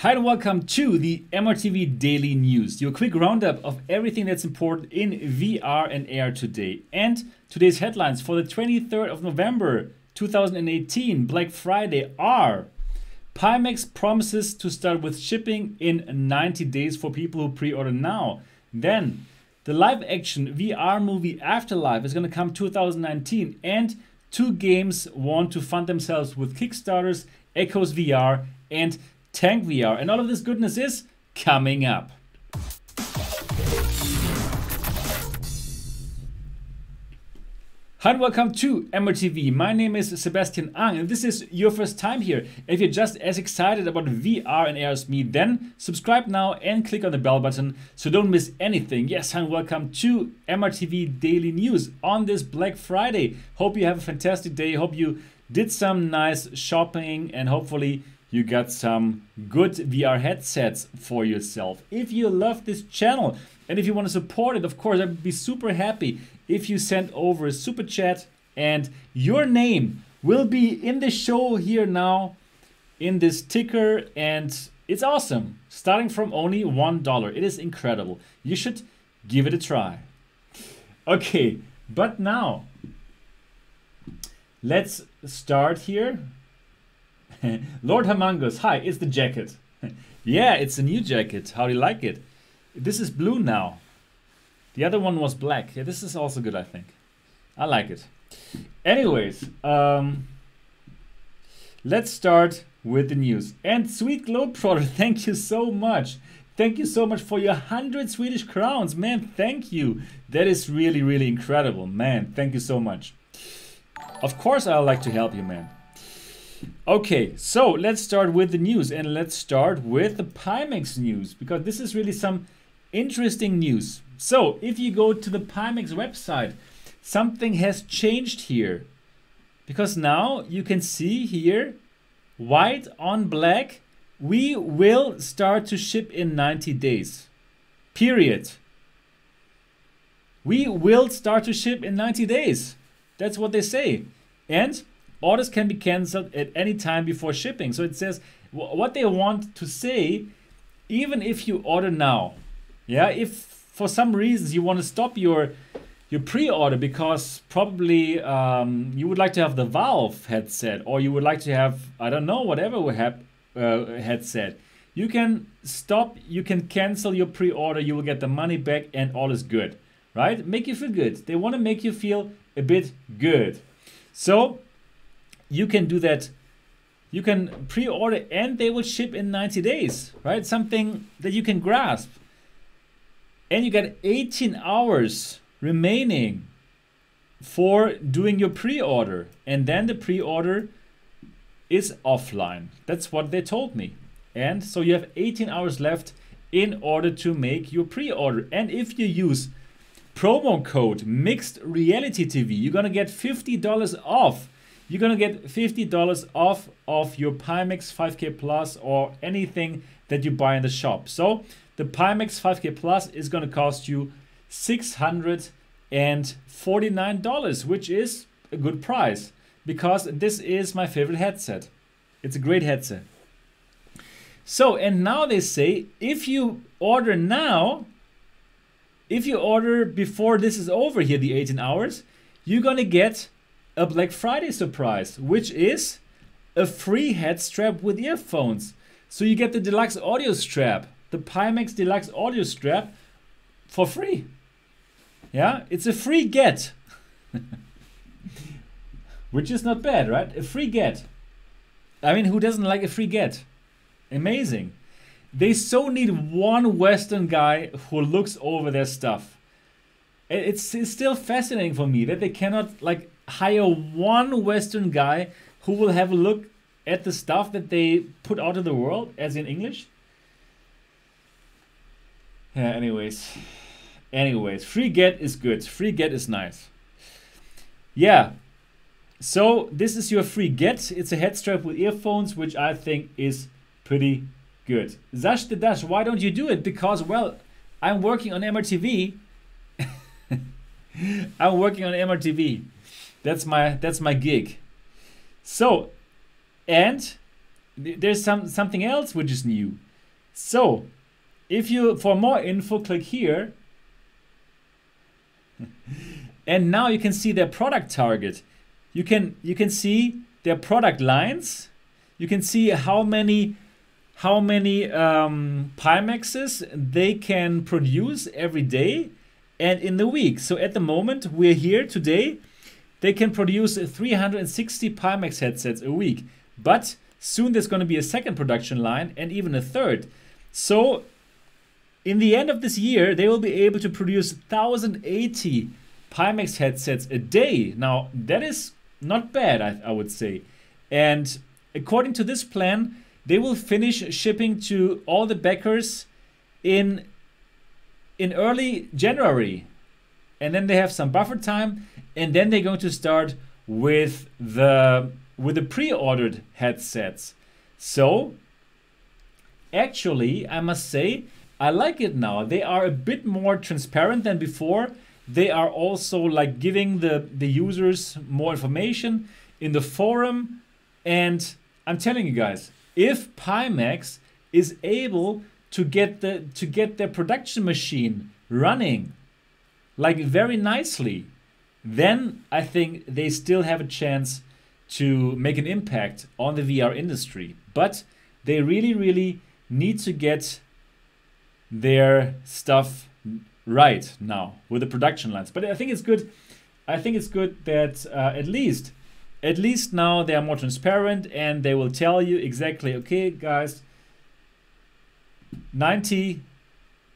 Hi and welcome to the MRTV Daily News, your quick roundup of everything that's important in VR and AR today. And today's headlines for the 23rd of November 2018, Black Friday, are: Pimax promises to start with shipping in 90 days for people who pre-order now. Then, the live-action VR movie Afterlife is going to come 2019, and two games want to fund themselves with Kickstarters, Echoes VR and Tank VR, and all of this goodness is coming up. Hi and welcome to MRTV. My name is Sebastian Ang, and this is your first time here. If you're just as excited about VR and AR as me, then subscribe now and click on the bell button so don't miss anything. Yes, hi and welcome to MRTV Daily News on this Black Friday. Hope you have a fantastic day. Hope you did some nice shopping and hopefully you got some good VR headsets for yourself. If you love this channel and if you want to support it, of course, I'd be super happy if you send over a super chat and your name will be in the show here now in this ticker, and it's awesome. Starting from only $1. It is incredible. You should give it a try. Okay, but now let's start here. Lord Hamangus, hi, it's the jacket. Yeah, it's a new jacket. How do you like it? This is blue now. The other one was black. Yeah, this is also good, I think. I like it. Anyways, let's start with the news. And Sweet Globetrotter, thank you so much. Thank you so much for your 100 Swedish crowns. Man, thank you. That is really, really incredible. Man, thank you so much. Of course, I'd like to help you, man. Okay, so let's start with the news, and let's start with the Pimax news, because this is really some interesting news. So if you go to the Pimax website, something has changed here, because now you can see here, white on black, we will start to ship in 90 days. Period. We will start to ship in 90 days. That's what they say. And orders can be canceled at any time before shipping. So it says what they want to say, even if you order now. Yeah, if for some reasons you want to stop your pre-order because probably you would like to have the Valve headset, or you would like to have, I don't know, whatever we have headset, you can stop, you can cancel your pre-order, you will get the money back and all is good, right? Make you feel good. They want to make you feel a bit good. So you can do that. You can pre-order and they will ship in 90 days, right? Something that you can grasp. And you get 18 hours remaining for doing your pre-order. And then the pre-order is offline. That's what they told me. And so you have 18 hours left in order to make your pre-order. And if you use promo code Mixed Reality TV, you're gonna get $50 off. You're gonna get $50 off of your Pimax 5K Plus or anything that you buy in the shop. So the Pimax 5K Plus is gonna cost you $649, which is a good price because this is my favorite headset. It's a great headset. So, and now they say if you order now, if you order before this is over here, the 18 hours, you're gonna get a Black Friday surprise, which is a free head strap with earphones. So you get the deluxe audio strap, the Pimax deluxe audio strap, for free. Yeah, it's a free get. Which is not bad, right? A free get. I mean, who doesn't like a free get? Amazing. They so need one Western guy who looks over their stuff. It's still fascinating for me that they cannot like hire one Western guy who will have a look at the stuff that they put out in the world, as in English. Yeah, anyways, free get is good. Free get is nice. Yeah, so this is your free get. It's a head strap with earphones, which I think is pretty good. Zash the Dash, why don't you do it? Because, well, I'm working on MRTV. I'm working on MRTV. That's my gig. So, and there's something else which is new. So if you, for more info, click here. And now you can see their product target. You can see their product lines. You can see how many Pimaxes they can produce every day and in the week. So at the moment, we're here today. They can produce 360 Pimax headsets a week. But soon there's going to be a second production line and even a third. So in the end of this year, they will be able to produce 1,080 Pimax headsets a day. Now, that is not bad, I would say. And according to this plan, they will finish shipping to all the backers in early January. And then they have some buffer time. And then they're going to start with the pre-ordered headsets. So, actually, I must say, I like it now. They are a bit more transparent than before. They are also like giving the users more information in the forum. And I'm telling you guys, if Pimax is able to get their production machine running like very nicely, then I think they still have a chance to make an impact on the VR industry. But they really, really need to get their stuff right now with the production lines. But I think it's good. I think it's good that at least now they are more transparent and they will tell you exactly, okay, guys, in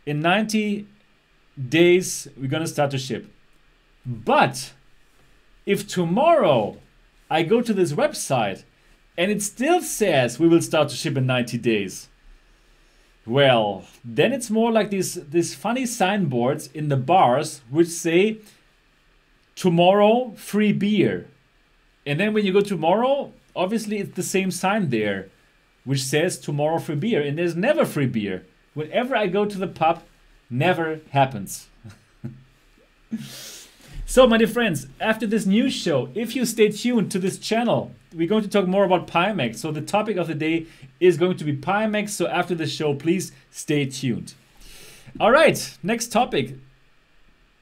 90 days we're gonna start to ship. But if tomorrow I go to this website and it still says we will start to ship in 90 days, well, then it's more like these funny signboards in the bars which say tomorrow free beer. And then when you go tomorrow, obviously it's the same sign there which says tomorrow free beer, and there's never free beer. Whenever I go to the pub, never happens. So my dear friends, after this news show, if you stay tuned to this channel, we're going to talk more about Pimax. So the topic of the day is going to be Pimax. So after the show, please stay tuned. All right, next topic.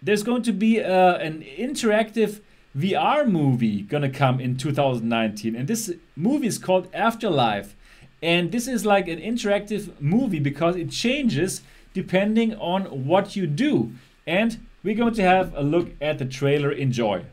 There's going to be an interactive VR movie gonna come in 2019. And this movie is called Afterlife. And this is like an interactive movie because it changes depending on what you do. And we're going to have a look at the trailer. Enjoy.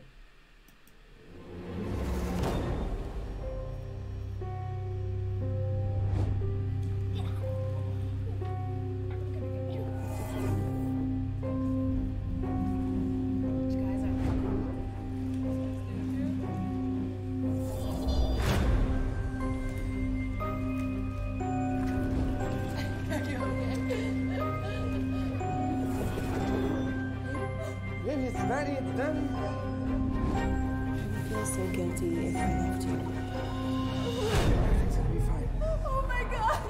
It's ready, it's done. I feel so guilty if I left you. Everything's gonna be fine. Oh my god!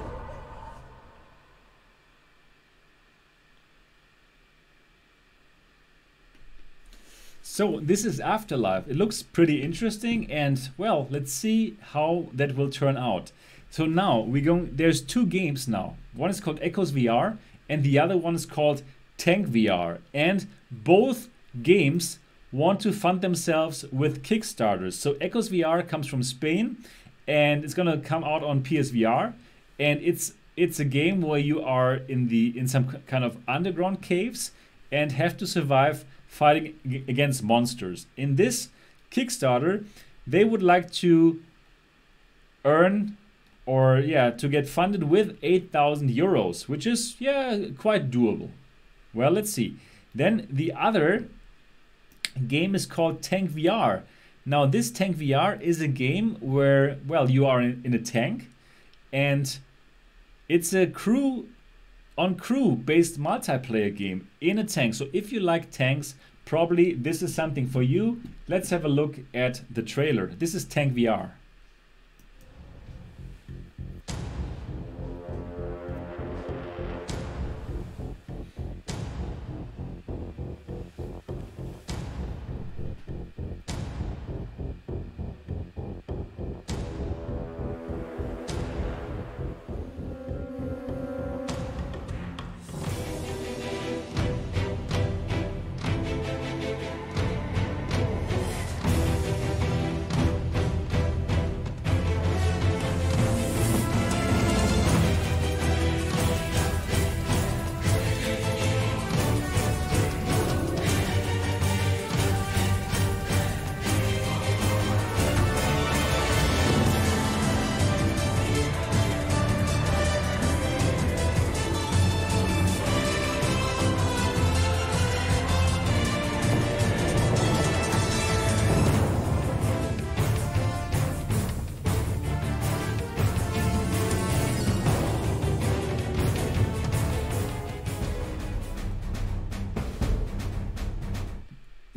So this is Afterlife. It looks pretty interesting, and well, let's see how that will turn out. So now there's two games now. One is called Echoes VR and the other one is called Tank VR. And both games want to fund themselves with Kickstarters. So Echoes VR comes from Spain and it's gonna come out on PSVR. And it's a game where you are in some kind of underground caves and have to survive fighting against monsters. In this Kickstarter, they would like to earn to get funded with 8,000 euros, which is quite doable. Well, let's see. Then the other game is called Tank VR. Now this Tank VR is a game where, well, you are in a tank and it's a crew based multiplayer game in a tank. So if you like tanks, probably this is something for you. Let's have a look at the trailer. This is Tank VR.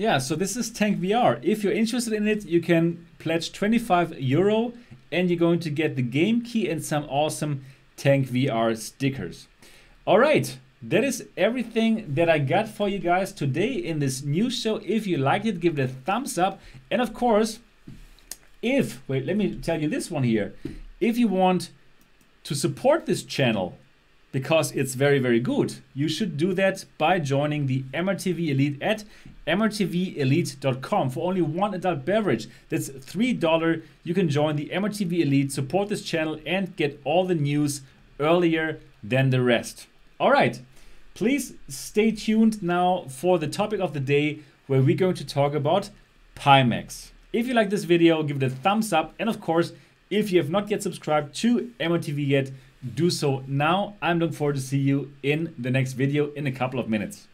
Yeah, so this is Tank VR. If you're interested in it, you can pledge 25 euro and you're going to get the game key and some awesome Tank VR stickers. All right, that is everything that I got for you guys today in this news show. If you liked it, give it a thumbs up. And of course, wait, let me tell you this one here. If you want to support this channel, because it's very, very good, you should do that by joining the MRTV Elite at mrtvelite.com. For only one adult beverage, that's $3, you can join the MRTV Elite, support this channel, and get all the news earlier than the rest. All right, please stay tuned now for the topic of the day, where we're going to talk about Pimax. If you like this video, give it a thumbs up, and of course, if you have not yet subscribed to MRTV yet, do so now. I'm looking forward to see you in the next video in a couple of minutes.